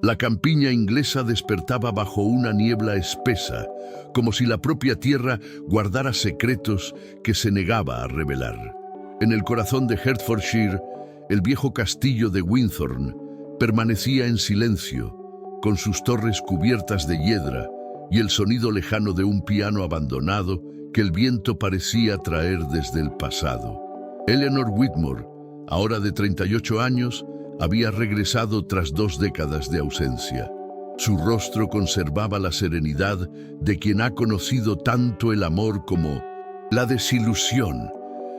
La campiña inglesa despertaba bajo una niebla espesa, como si la propia tierra guardara secretos que se negaba a revelar. En el corazón de Hertfordshire, el viejo castillo de Windsor permanecía en silencio, con sus torres cubiertas de hiedra y el sonido lejano de un piano abandonado que el viento parecía traer desde el pasado. Eleanor Whitmore, ahora de 38 años, había regresado tras 2 décadas de ausencia. Su rostro conservaba la serenidad de quien ha conocido tanto el amor como la desilusión.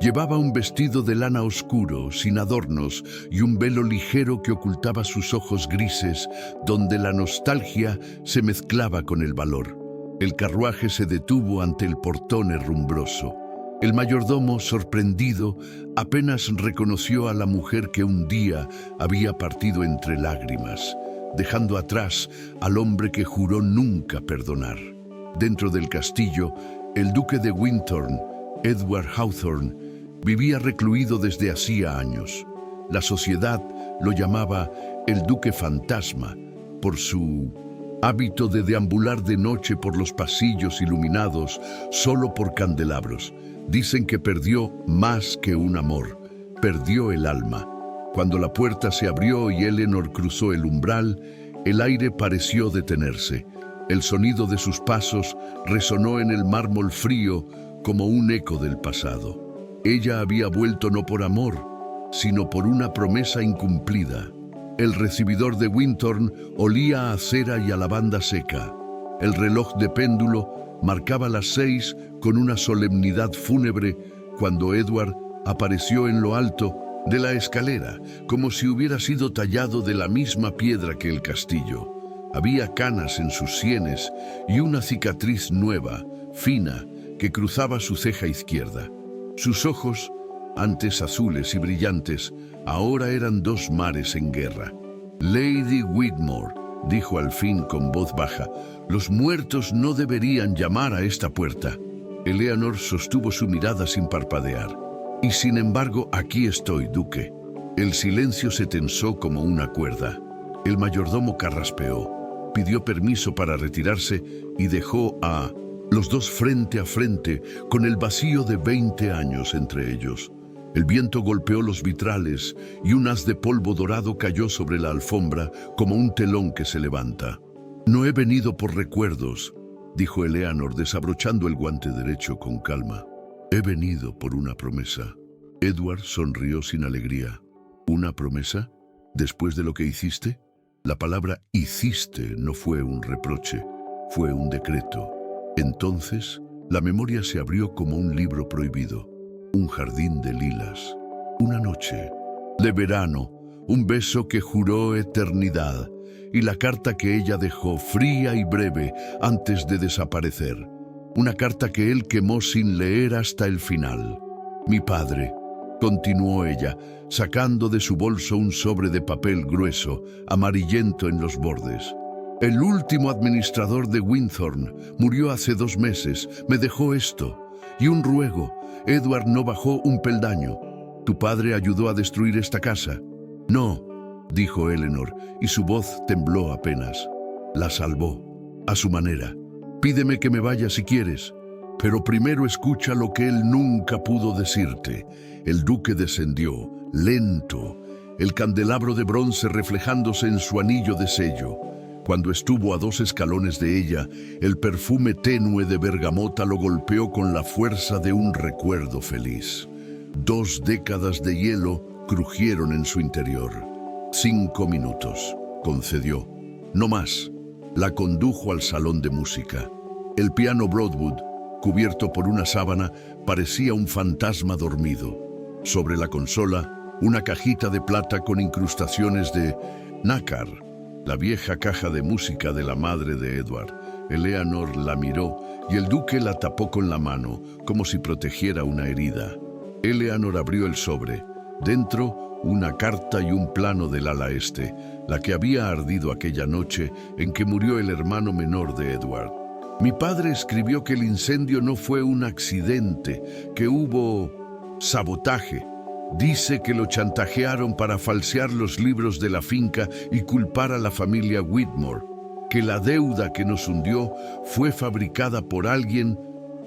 Llevaba un vestido de lana oscuro, sin adornos, y un velo ligero que ocultaba sus ojos grises, donde la nostalgia se mezclaba con el valor. El carruaje se detuvo ante el portón herrumbroso. El mayordomo, sorprendido, apenas reconoció a la mujer que un día había partido entre lágrimas, dejando atrás al hombre que juró nunca perdonar. Dentro del castillo, el duque de Windsor, Edward Hawthorne, vivía recluido desde hacía años. La sociedad lo llamaba el Duque Fantasma por su hábito de deambular de noche por los pasillos iluminados solo por candelabros. Dicen que perdió más que un amor, perdió el alma. Cuando la puerta se abrió y Eleanor cruzó el umbral, el aire pareció detenerse. El sonido de sus pasos resonó en el mármol frío como un eco del pasado. Ella había vuelto no por amor, sino por una promesa incumplida. El recibidor de Windsor olía a cera y a lavanda seca. El reloj de péndulo marcaba las 6 con una solemnidad fúnebre cuando Edward apareció en lo alto de la escalera, como si hubiera sido tallado de la misma piedra que el castillo. Había canas en sus sienes y una cicatriz nueva, fina, que cruzaba su ceja izquierda. Sus ojos, antes azules y brillantes, ahora eran 2 mares en guerra. «Lady Whitmore», dijo al fin con voz baja, «los muertos no deberían llamar a esta puerta». Eleanor sostuvo su mirada sin parpadear. «Y sin embargo, aquí estoy, duque». El silencio se tensó como una cuerda. El mayordomo carraspeó, pidió permiso para retirarse y dejó a los 2 frente a frente, con el vacío de 20 años entre ellos. El viento golpeó los vitrales y un haz de polvo dorado cayó sobre la alfombra como un telón que se levanta. «No he venido por recuerdos», dijo Eleanor desabrochando el guante derecho con calma. «He venido por una promesa». Edward sonrió sin alegría. «¿Una promesa? ¿Después de lo que hiciste?» La palabra «hiciste» no fue un reproche, fue un decreto. Entonces, la memoria se abrió como un libro prohibido. Un jardín de lilas, una noche de verano, un beso que juró eternidad y la carta que ella dejó fría y breve antes de desaparecer. Una carta que él quemó sin leer hasta el final. «Mi padre», continuó ella, sacando de su bolso un sobre de papel grueso, amarillento en los bordes. «El último administrador de Windsor murió hace 2 meses. Me dejó esto. Y un ruego. Edward no bajó un peldaño. ¿Tu padre ayudó a destruir esta casa?» «No», dijo Eleanor, y su voz tembló apenas. «La salvó, a su manera. Pídeme que me vaya si quieres, pero primero escucha lo que él nunca pudo decirte». El duque descendió, lento, el candelabro de bronce reflejándose en su anillo de sello. Cuando estuvo a 2 escalones de ella, el perfume tenue de bergamota lo golpeó con la fuerza de un recuerdo feliz. 2 décadas de hielo crujieron en su interior. 5 minutos, concedió. No más. La condujo al salón de música. El piano Broadwood, cubierto por una sábana, parecía un fantasma dormido. Sobre la consola, una cajita de plata con incrustaciones de nácar, la vieja caja de música de la madre de Edward. Eleanor la miró y el duque la tapó con la mano, como si protegiera una herida. Eleanor abrió el sobre. Dentro, una carta y un plano del ala este, la que había ardido aquella noche en que murió el hermano menor de Edward. «Mi padre escribió que el incendio no fue un accidente, que hubo sabotaje. Dice que lo chantajearon para falsear los libros de la finca y culpar a la familia Whitmore, que la deuda que nos hundió fue fabricada por alguien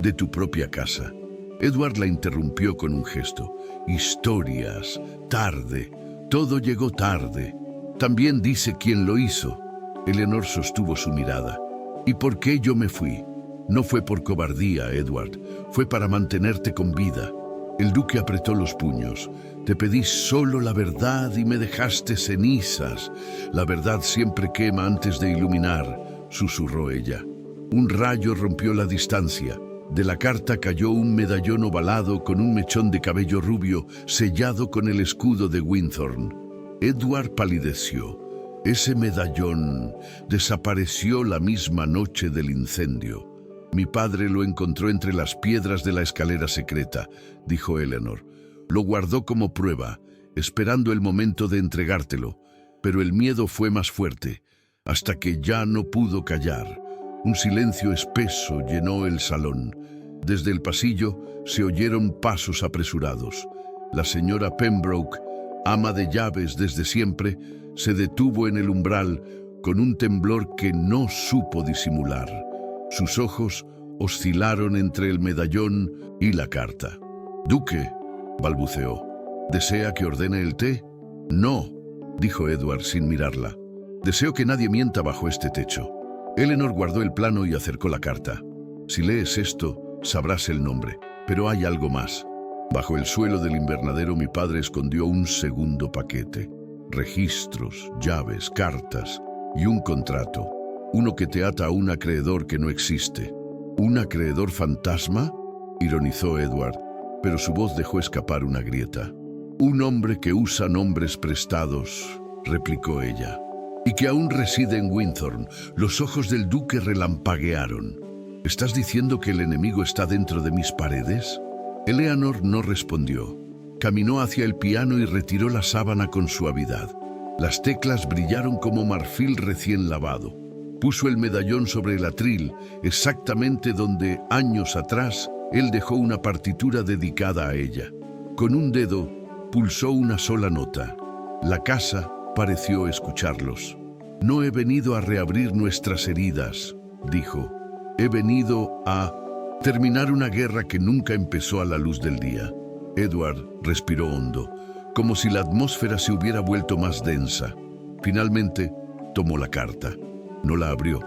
de tu propia casa. Edward la interrumpió con un gesto. Historias, tarde, todo llegó tarde. También dice quién lo hizo. Eleanor sostuvo su mirada. ¿Y por qué yo me fui? No fue por cobardía, Edward, fue para mantenerte con vida. El duque apretó los puños. Te pedí solo la verdad y me dejaste cenizas. La verdad siempre quema antes de iluminar, susurró ella. Un rayo rompió la distancia. De la carta cayó un medallón ovalado con un mechón de cabello rubio sellado con el escudo de Winthorne. Edward palideció. Ese medallón desapareció la misma noche del incendio. Mi padre lo encontró entre las piedras de la escalera secreta, dijo Eleanor. Lo guardó como prueba, esperando el momento de entregártelo, pero el miedo fue más fuerte, hasta que ya no pudo callar. Un silencio espeso llenó el salón. Desde el pasillo se oyeron pasos apresurados. La señora Pembroke, ama de llaves desde siempre, se detuvo en el umbral con un temblor que no supo disimular. Sus ojos oscilaron entre el medallón y la carta. «Duque», balbuceó, «¿desea que ordene el té?» «No», dijo Edward sin mirarla. «Deseo que nadie mienta bajo este techo». Eleanor guardó el plano y acercó la carta. «Si lees esto, sabrás el nombre, pero hay algo más. Bajo el suelo del invernadero mi padre escondió un segundo paquete. Registros, llaves, cartas y un contrato. Uno que te ata a un acreedor que no existe». «¿Un acreedor fantasma?», ironizó Edward, pero su voz dejó escapar una grieta. «Un hombre que usa nombres prestados», replicó ella, «y que aún reside en Winthorne». Los ojos del duque relampaguearon. «¿Estás diciendo que el enemigo está dentro de mis paredes?». Eleanor no respondió. Caminó hacia el piano y retiró la sábana con suavidad. Las teclas brillaron como marfil recién lavado. Puso el medallón sobre el atril, exactamente donde, años atrás, él dejó una partitura dedicada a ella. Con un dedo, pulsó una sola nota. La casa pareció escucharlos. «No he venido a reabrir nuestras heridas», dijo. «He venido a terminar una guerra que nunca empezó a la luz del día». Edward respiró hondo, como si la atmósfera se hubiera vuelto más densa. Finalmente, tomó la carta. No la abrió.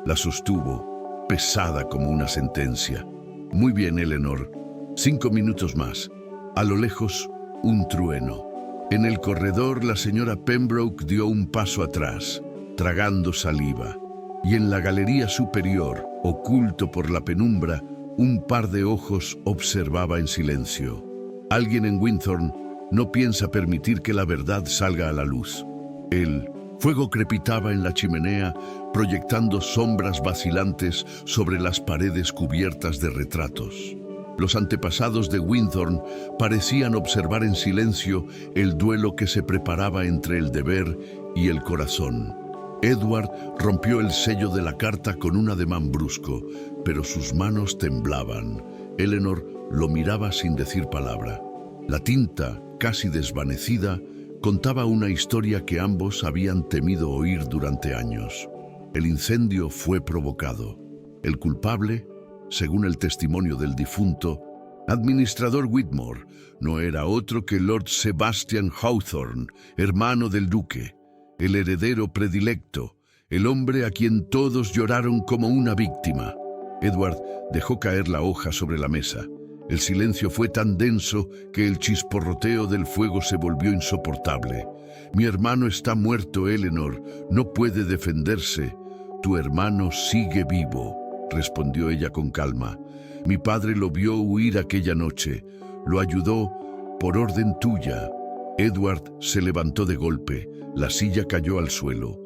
La sostuvo, pesada como una sentencia. «Muy bien, Eleanor. 5 minutos más». A lo lejos, un trueno. En el corredor, la señora Pembroke dio un paso atrás, tragando saliva. Y en la galería superior, oculto por la penumbra, un par de ojos observaba en silencio. Alguien en Winthorne no piensa permitir que la verdad salga a la luz. El fuego crepitaba en la chimenea, proyectando sombras vacilantes sobre las paredes cubiertas de retratos. Los antepasados de Winthorne parecían observar en silencio el duelo que se preparaba entre el deber y el corazón. Edward rompió el sello de la carta con un ademán brusco, pero sus manos temblaban. Eleanor lo miraba sin decir palabra. La tinta, casi desvanecida, contaba una historia que ambos habían temido oír durante años. El incendio fue provocado. El culpable, según el testimonio del difunto, administrador Whitmore, no era otro que Lord Sebastian Hawthorne, hermano del duque, el heredero predilecto, el hombre a quien todos lloraron como una víctima. Edward dejó caer la hoja sobre la mesa. El silencio fue tan denso que el chisporroteo del fuego se volvió insoportable. «Mi hermano está muerto, Eleanor. No puede defenderse». «Tu hermano sigue vivo», respondió ella con calma. «Mi padre lo vio huir aquella noche. Lo ayudó por orden tuya». Edward se levantó de golpe. La silla cayó al suelo.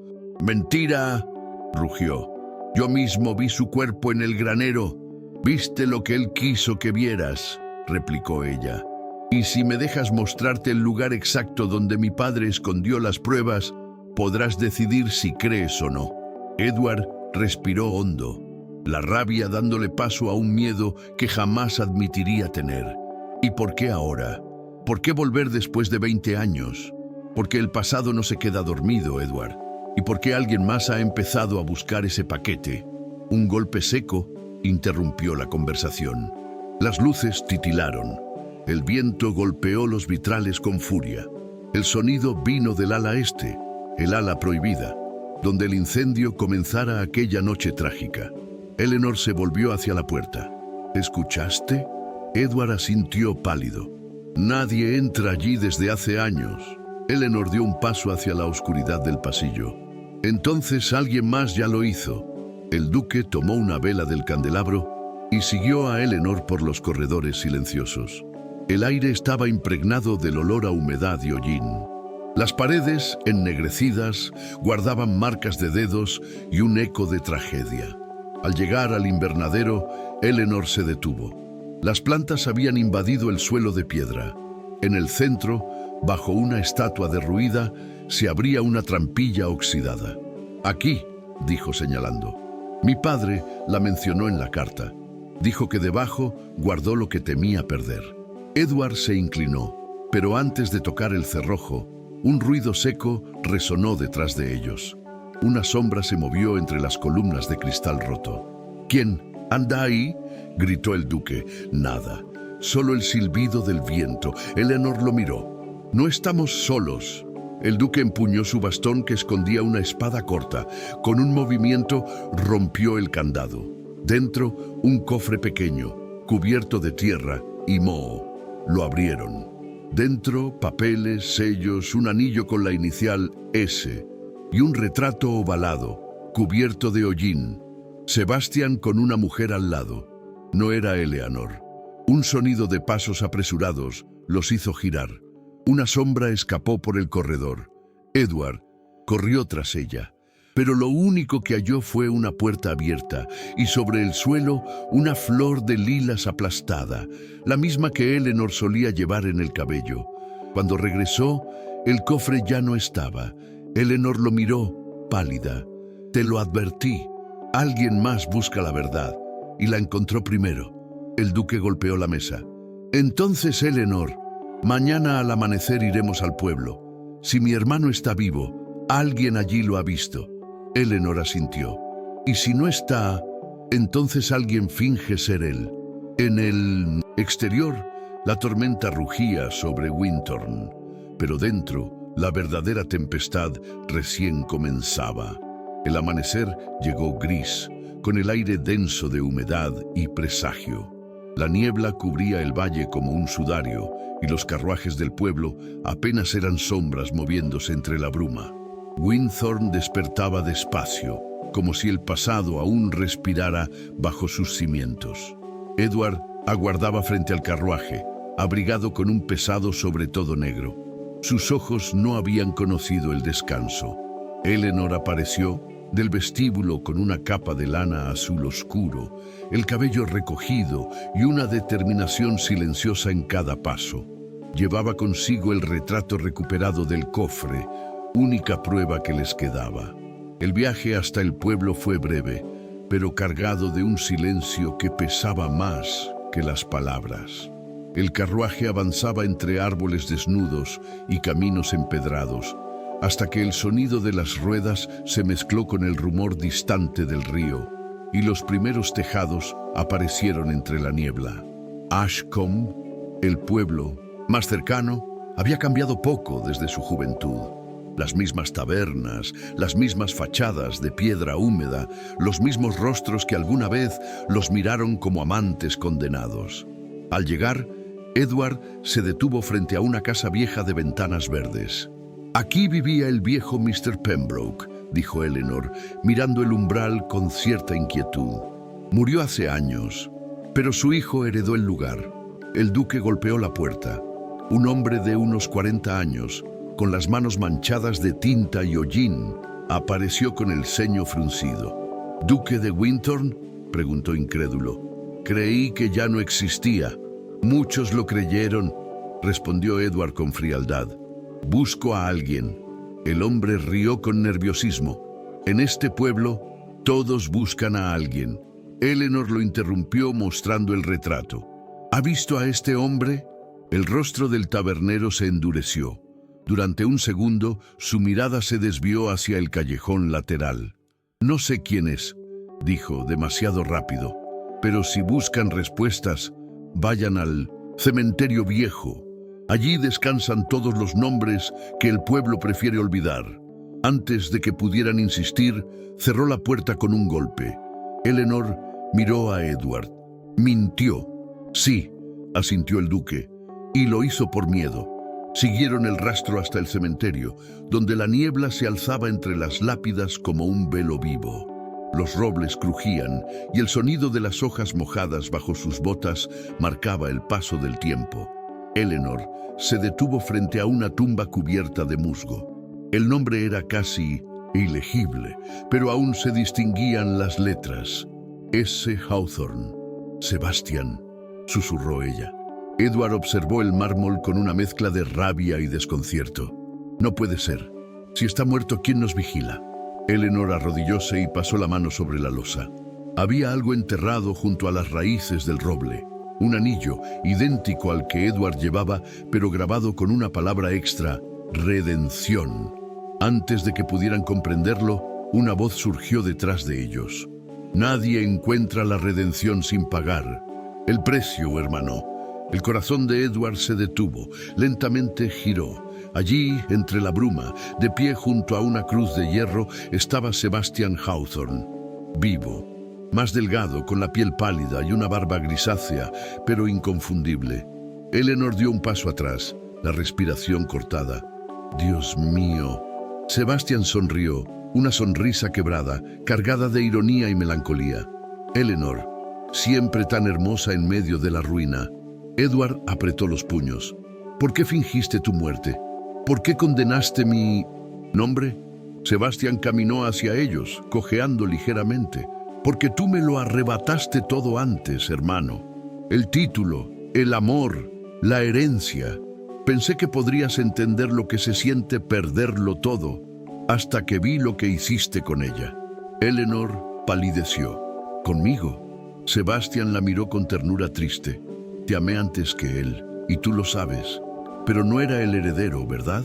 «¡Mentira!», rugió. «Yo mismo vi su cuerpo en el granero». «Viste lo que él quiso que vieras», replicó ella. «Y si me dejas mostrarte el lugar exacto donde mi padre escondió las pruebas, podrás decidir si crees o no». Edward respiró hondo, la rabia dándole paso a un miedo que jamás admitiría tener. «¿Y por qué ahora?». ¿Por qué volver después de 20 años? Porque el pasado no se queda dormido, Edward. ¿Y por qué alguien más ha empezado a buscar ese paquete? Un golpe seco interrumpió la conversación. Las luces titilaron. El viento golpeó los vitrales con furia. El sonido vino del ala este, el ala prohibida, donde el incendio comenzara aquella noche trágica. Eleanor se volvió hacia la puerta. ¿Escuchaste? Edward asintió pálido. Nadie entra allí desde hace años. Eleanor dio un paso hacia la oscuridad del pasillo. Entonces alguien más ya lo hizo. El duque tomó una vela del candelabro y siguió a Eleanor por los corredores silenciosos. El aire estaba impregnado del olor a humedad y hollín. Las paredes, ennegrecidas, guardaban marcas de dedos y un eco de tragedia. Al llegar al invernadero, Eleanor se detuvo. Las plantas habían invadido el suelo de piedra. En el centro, bajo una estatua derruida, se abría una trampilla oxidada. «Aquí», dijo señalando. «Mi padre la mencionó en la carta. Dijo que debajo guardó lo que temía perder». Edward se inclinó, pero antes de tocar el cerrojo, un ruido seco resonó detrás de ellos. Una sombra se movió entre las columnas de cristal roto. «¿Quién? ¿Anda ahí?», gritó el duque. Nada, solo el silbido del viento. Eleanor lo miró. «No estamos solos». El duque empuñó su bastón que escondía una espada corta. Con un movimiento rompió el candado. Dentro, un cofre pequeño, cubierto de tierra y moho. Lo abrieron. Dentro, papeles, sellos, un anillo con la inicial S y un retrato ovalado, cubierto de hollín. Sebastián con una mujer al lado. No era Eleanor. Un sonido de pasos apresurados los hizo girar. Una sombra escapó por el corredor. Edward corrió tras ella, pero lo único que halló fue una puerta abierta y sobre el suelo una flor de lilas aplastada, la misma que Eleanor solía llevar en el cabello. Cuando regresó, el cofre ya no estaba. Eleanor lo miró, pálida. «Te lo advertí. Alguien más busca la verdad, y la encontró primero». El duque golpeó la mesa. «Entonces, Eleanor, mañana al amanecer iremos al pueblo. Si mi hermano está vivo, alguien allí lo ha visto». Eleanor asintió. «Y si no está, entonces alguien finge ser él». En el exterior, la tormenta rugía sobre Winthorne, pero dentro, la verdadera tempestad recién comenzaba. El amanecer llegó gris, con el aire denso de humedad y presagio. La niebla cubría el valle como un sudario, y los carruajes del pueblo apenas eran sombras moviéndose entre la bruma. Winthorne despertaba despacio, como si el pasado aún respirara bajo sus cimientos. Edward aguardaba frente al carruaje, abrigado con un pesado sobretodo negro. Sus ojos no habían conocido el descanso. Eleanor apareció del vestíbulo con una capa de lana azul oscuro, el cabello recogido y una determinación silenciosa en cada paso. Llevaba consigo el retrato recuperado del cofre, única prueba que les quedaba. El viaje hasta el pueblo fue breve, pero cargado de un silencio que pesaba más que las palabras. El carruaje avanzaba entre árboles desnudos y caminos empedrados, hasta que el sonido de las ruedas se mezcló con el rumor distante del río, y los primeros tejados aparecieron entre la niebla. Ashcombe, el pueblo más cercano, había cambiado poco desde su juventud. Las mismas tabernas, las mismas fachadas de piedra húmeda, los mismos rostros que alguna vez los miraron como amantes condenados. Al llegar, Edward se detuvo frente a una casa vieja de ventanas verdes. «Aquí vivía el viejo Mr. Pembroke», dijo Eleanor, mirando el umbral con cierta inquietud. «Murió hace años, pero su hijo heredó el lugar». El duque golpeó la puerta. Un hombre de unos 40 años, con las manos manchadas de tinta y hollín, apareció con el ceño fruncido. «¿Duque de Winthorne?», preguntó incrédulo. «Creí que ya no existía». «Muchos lo creyeron», respondió Edward con frialdad. «Busco a alguien». El hombre rió con nerviosismo. «En este pueblo, todos buscan a alguien». Eleanor lo interrumpió mostrando el retrato. «¿Ha visto a este hombre?». El rostro del tabernero se endureció. Durante un segundo, su mirada se desvió hacia el callejón lateral. «No sé quién es», dijo demasiado rápido, «pero si buscan respuestas, vayan al cementerio viejo. Allí descansan todos los nombres que el pueblo prefiere olvidar». Antes de que pudieran insistir, cerró la puerta con un golpe. Eleanor miró a Edward. «Mintió». «Sí», asintió el duque, «y lo hizo por miedo». Siguieron el rastro hasta el cementerio, donde la niebla se alzaba entre las lápidas como un velo vivo. Los robles crujían y el sonido de las hojas mojadas bajo sus botas marcaba el paso del tiempo. Eleanor se detuvo frente a una tumba cubierta de musgo. El nombre era casi ilegible, pero aún se distinguían las letras. S. Hawthorne. «Sebastián», susurró ella. Edward observó el mármol con una mezcla de rabia y desconcierto. «No puede ser. Si está muerto, ¿quién nos vigila?». Eleanor arrodillóse y pasó la mano sobre la losa. Había algo enterrado junto a las raíces del roble. Un anillo, idéntico al que Edward llevaba, pero grabado con una palabra extra: redención. Antes de que pudieran comprenderlo, una voz surgió detrás de ellos. «Nadie encuentra la redención sin pagar. El precio, hermano». El corazón de Edward se detuvo, lentamente giró. Allí, entre la bruma, de pie junto a una cruz de hierro, estaba Sebastian Hawthorne, vivo, más delgado, con la piel pálida y una barba grisácea, pero inconfundible. Eleanor dio un paso atrás, la respiración cortada. «Dios mío». Sebastian sonrió, una sonrisa quebrada, cargada de ironía y melancolía. «Eleanor, siempre tan hermosa en medio de la ruina». Edward apretó los puños. «¿Por qué fingiste tu muerte? ¿Por qué condenaste mi nombre?». Sebastián caminó hacia ellos, cojeando ligeramente. «Porque tú me lo arrebataste todo antes, hermano. El título, el amor, la herencia. Pensé que podrías entender lo que se siente perderlo todo, hasta que vi lo que hiciste con ella». Eleanor palideció. «¿Conmigo?». Sebastián la miró con ternura triste. «Te amé antes que él, y tú lo sabes. Pero no era el heredero, ¿verdad?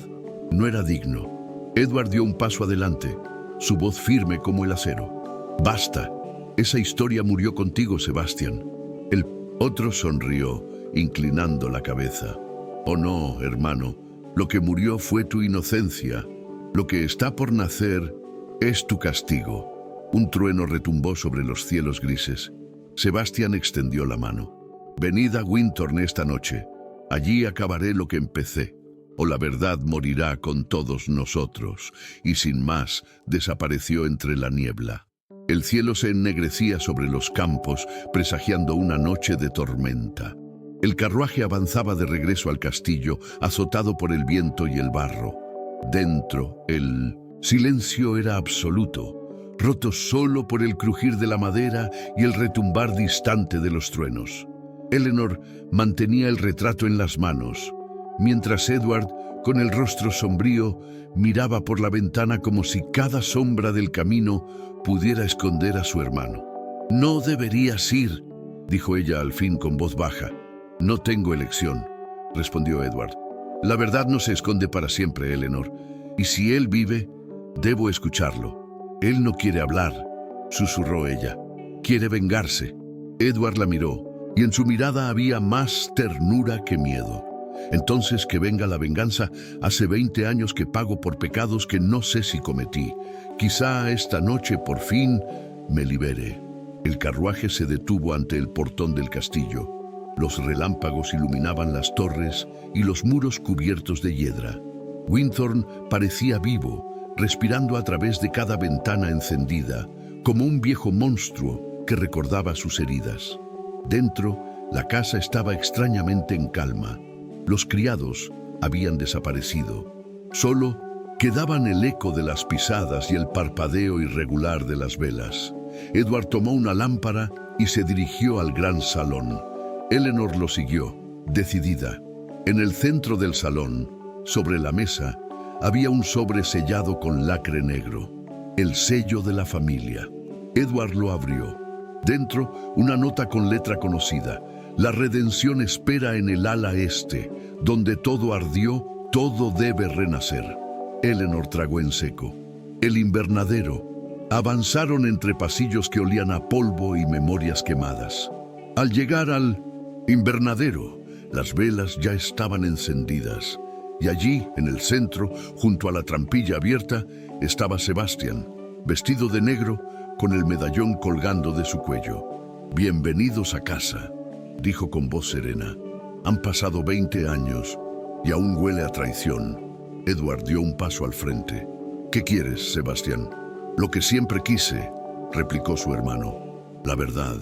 No era digno». Edward dio un paso adelante, su voz firme como el acero. «Basta. Esa historia murió contigo, Sebastián». El otro sonrió, inclinando la cabeza. «Oh no, hermano. Lo que murió fue tu inocencia. Lo que está por nacer es tu castigo». Un trueno retumbó sobre los cielos grises. Sebastián extendió la mano. «Venid a Winthorne esta noche. Allí acabaré lo que empecé, o la verdad morirá con todos nosotros». Y sin más, desapareció entre la niebla. El cielo se ennegrecía sobre los campos, presagiando una noche de tormenta. El carruaje avanzaba de regreso al castillo, azotado por el viento y el barro. Dentro, el silencio era absoluto, roto solo por el crujir de la madera y el retumbar distante de los truenos. Eleanor mantenía el retrato en las manos, mientras Edward, con el rostro sombrío, miraba por la ventana como si cada sombra del camino pudiera esconder a su hermano. «No deberías ir», dijo ella al fin con voz baja. «No tengo elección», respondió Edward. «La verdad no se esconde para siempre, Eleanor, y si él vive, debo escucharlo». «Él no quiere hablar», susurró ella. «Quiere vengarse». Edward la miró, y en su mirada había más ternura que miedo. «Entonces que venga la venganza. Hace 20 años que pago por pecados que no sé si cometí. Quizá esta noche por fin me libere». El carruaje se detuvo ante el portón del castillo. Los relámpagos iluminaban las torres y los muros cubiertos de hiedra. Winthorne parecía vivo, respirando a través de cada ventana encendida, como un viejo monstruo que recordaba sus heridas. Dentro, la casa estaba extrañamente en calma. Los criados habían desaparecido. Solo quedaban el eco de las pisadas y el parpadeo irregular de las velas. Edward tomó una lámpara y se dirigió al gran salón. Eleanor lo siguió, decidida. En el centro del salón, sobre la mesa, había un sobre sellado con lacre negro, el sello de la familia. Edward lo abrió. Dentro, una nota con letra conocida: La redención espera en el ala este, donde todo ardió, todo debe renacer. Eleanor tragó en seco. El invernadero. Avanzaron entre pasillos que olían a polvo y memorias quemadas. Al llegar al invernadero, las velas ya estaban encendidas. Y allí, en el centro, junto a la trampilla abierta, estaba Sebastián, vestido de negro, con el medallón colgando de su cuello. «Bienvenidos a casa», dijo con voz serena. «Han pasado 20 años y aún huele a traición». Edward dio un paso al frente. «¿Qué quieres, Sebastián?» «Lo que siempre quise», replicó su hermano. «La verdad».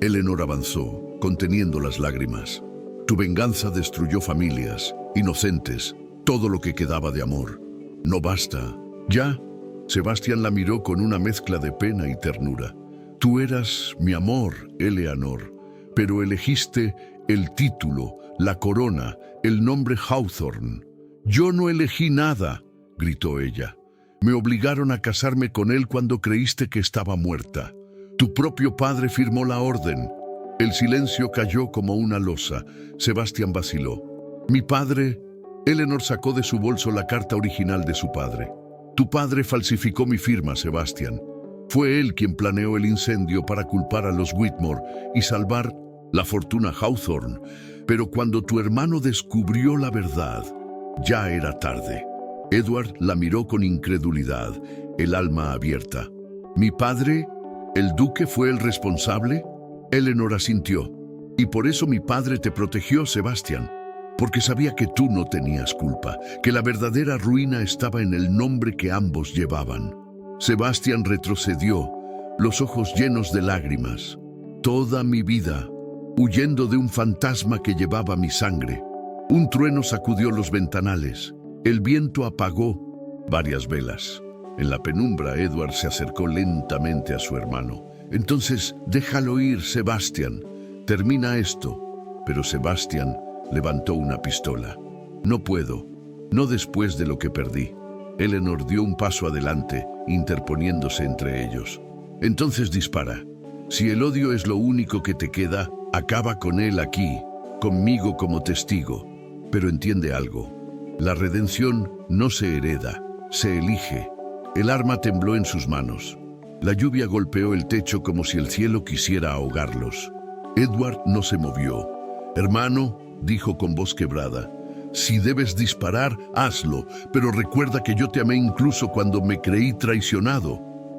Eleanor avanzó, conteniendo las lágrimas. «Tu venganza destruyó familias, inocentes, todo lo que quedaba de amor. ¿No basta? ¿Ya?» Sebastián la miró con una mezcla de pena y ternura. «Tú eras mi amor, Eleanor, pero elegiste el título, la corona, el nombre Hawthorne. Yo no elegí nada», gritó ella. «Me obligaron a casarme con él cuando creíste que estaba muerta. Tu propio padre firmó la orden». El silencio cayó como una losa. Sebastián vaciló. «Mi padre...» Eleanor sacó de su bolso la carta original de su padre. «Tu padre falsificó mi firma, Sebastián. Fue él quien planeó el incendio para culpar a los Whitmore y salvar la fortuna Hawthorne. Pero cuando tu hermano descubrió la verdad, ya era tarde». Edward la miró con incredulidad, el alma abierta. «¿Mi padre, el duque, fue el responsable?» Eleanor asintió. «Y por eso mi padre te protegió, Sebastián. Porque sabía que tú no tenías culpa, que la verdadera ruina estaba en el nombre que ambos llevaban». Sebastián retrocedió, los ojos llenos de lágrimas. «Toda mi vida, huyendo de un fantasma que llevaba mi sangre. Un trueno sacudió los ventanales. El viento apagó varias velas». En la penumbra, Edward se acercó lentamente a su hermano. «Entonces, déjalo ir, Sebastián. Termina esto». Pero Sebastián levantó una pistola. «No puedo, no después de lo que perdí». Eleanor dio un paso adelante, interponiéndose entre ellos. «Entonces dispara. Si el odio es lo único que te queda, acaba con él aquí, conmigo como testigo. Pero entiende algo. La redención no se hereda, se elige». El arma tembló en sus manos. La lluvia golpeó el techo como si el cielo quisiera ahogarlos. Edward no se movió. «Hermano», dijo con voz quebrada, «si debes disparar, hazlo, pero recuerda que yo te amé incluso cuando me creí traicionado».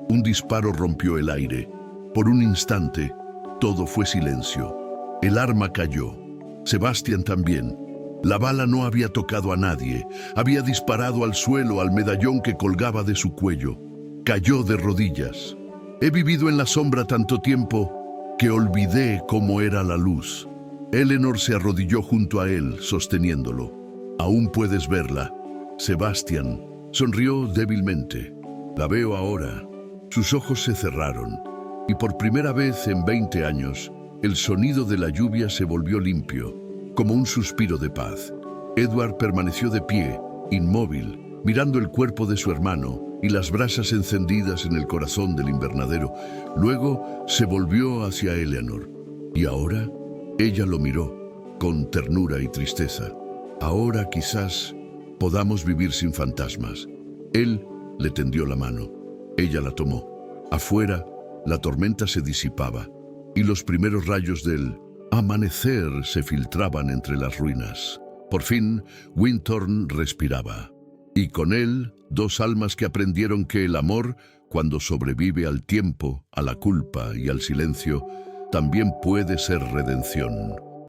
Un disparo rompió el aire. Por un instante, todo fue silencio. El arma cayó. Sebastián también. La bala no había tocado a nadie. Había disparado al suelo, al medallón que colgaba de su cuello. Cayó de rodillas. «He vivido en la sombra tanto tiempo que olvidé cómo era la luz». Eleanor se arrodilló junto a él, sosteniéndolo. «Aún puedes verla». Sebastián sonrió débilmente. «La veo ahora». Sus ojos se cerraron, y por primera vez en 20 años, el sonido de la lluvia se volvió limpio, como un suspiro de paz. Edward permaneció de pie, inmóvil, mirando el cuerpo de su hermano y las brasas encendidas en el corazón del invernadero. Luego se volvió hacia Eleanor. Y ahora ella lo miró, con ternura y tristeza. «Ahora quizás podamos vivir sin fantasmas». Él le tendió la mano. Ella la tomó. Afuera, la tormenta se disipaba, y los primeros rayos del amanecer se filtraban entre las ruinas. Por fin, Winthorne respiraba. Y con él, dos almas que aprendieron que el amor, cuando sobrevive al tiempo, a la culpa y al silencio, también puede ser redención.